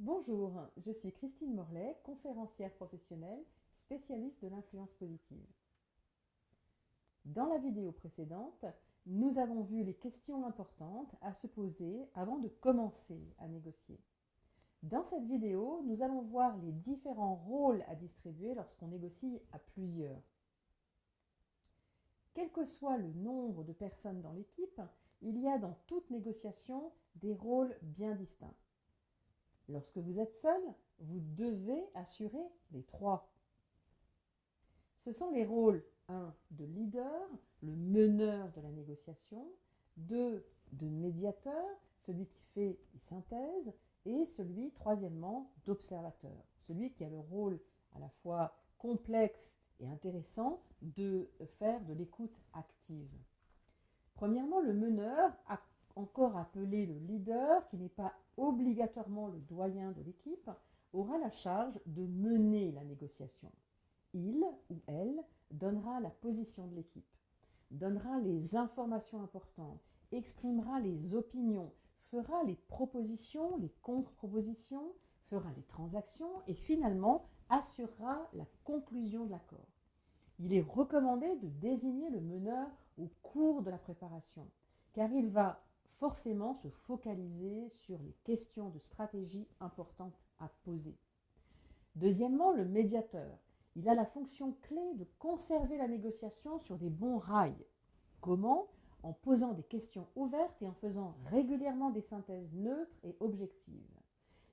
Bonjour, je suis Christine Morlet, conférencière professionnelle, spécialiste de l'influence positive. Dans la vidéo précédente, nous avons vu les questions importantes à se poser avant de commencer à négocier. Dans cette vidéo, nous allons voir les différents rôles à distribuer lorsqu'on négocie à plusieurs. Quel que soit le nombre de personnes dans l'équipe, il y a dans toute négociation des rôles bien distincts. Lorsque vous êtes seul, vous devez assurer les trois. Ce sont les rôles 1 de leader, le meneur de la négociation, 2 de médiateur, celui qui fait les synthèses, et celui, troisièmement, d'observateur, celui qui a le rôle à la fois complexe et intéressant de faire de l'écoute active. Premièrement, le meneur, encore appelé le leader, qui n'est pas obligatoirement le doyen de l'équipe, aura la charge de mener la négociation. Il ou elle donnera la position de l'équipe, donnera les informations importantes, exprimera les opinions, fera les propositions, les contre-propositions, fera les transactions et finalement assurera la conclusion de l'accord. Il est recommandé de désigner le meneur au cours de la préparation, car il va forcément se focaliser sur les questions de stratégie importantes à poser. Deuxièmement, le médiateur. Il a la fonction clé de conserver la négociation sur des bons rails. Comment ? En posant des questions ouvertes et en faisant régulièrement des synthèses neutres et objectives.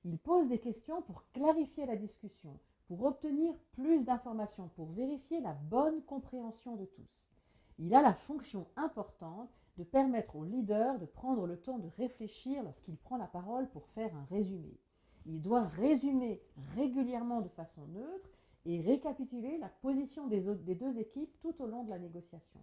Il pose des questions pour clarifier la discussion, pour obtenir plus d'informations, pour vérifier la bonne compréhension de tous. Il a la fonction importante de permettre au leader de prendre le temps de réfléchir lorsqu'il prend la parole pour faire un résumé. Il doit résumer régulièrement de façon neutre et récapituler la position des deux équipes tout au long de la négociation.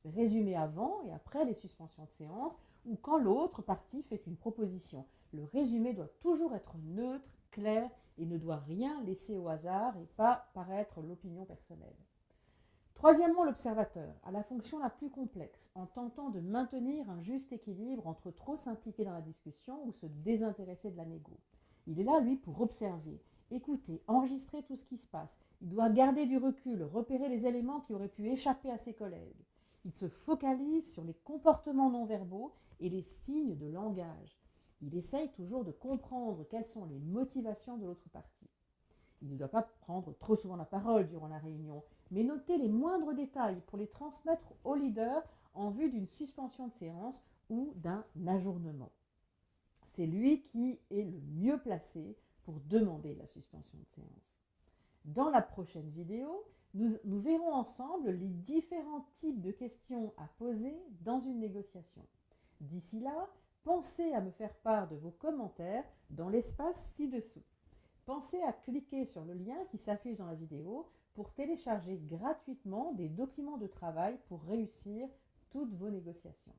Résumer avant et après les suspensions de séance ou quand l'autre partie fait une proposition. Le résumé doit toujours être neutre, clair et ne doit rien laisser au hasard et pas paraître l'opinion personnelle. Troisièmement, l'observateur a la fonction la plus complexe en tentant de maintenir un juste équilibre entre trop s'impliquer dans la discussion ou se désintéresser de la négo. Il est là, lui, pour observer, écouter, enregistrer tout ce qui se passe. Il doit garder du recul, repérer les éléments qui auraient pu échapper à ses collègues. Il se focalise sur les comportements non verbaux et les signes de langage. Il essaye toujours de comprendre quelles sont les motivations de l'autre partie. Il ne doit pas prendre trop souvent la parole durant la réunion, mais noter les moindres détails pour les transmettre au leader en vue d'une suspension de séance ou d'un ajournement. C'est lui qui est le mieux placé pour demander la suspension de séance. Dans la prochaine vidéo, nous verrons ensemble les différents types de questions à poser dans une négociation. D'ici là, pensez à me faire part de vos commentaires dans l'espace ci-dessous. Pensez à cliquer sur le lien qui s'affiche dans la vidéo pour télécharger gratuitement des documents de travail pour réussir toutes vos négociations.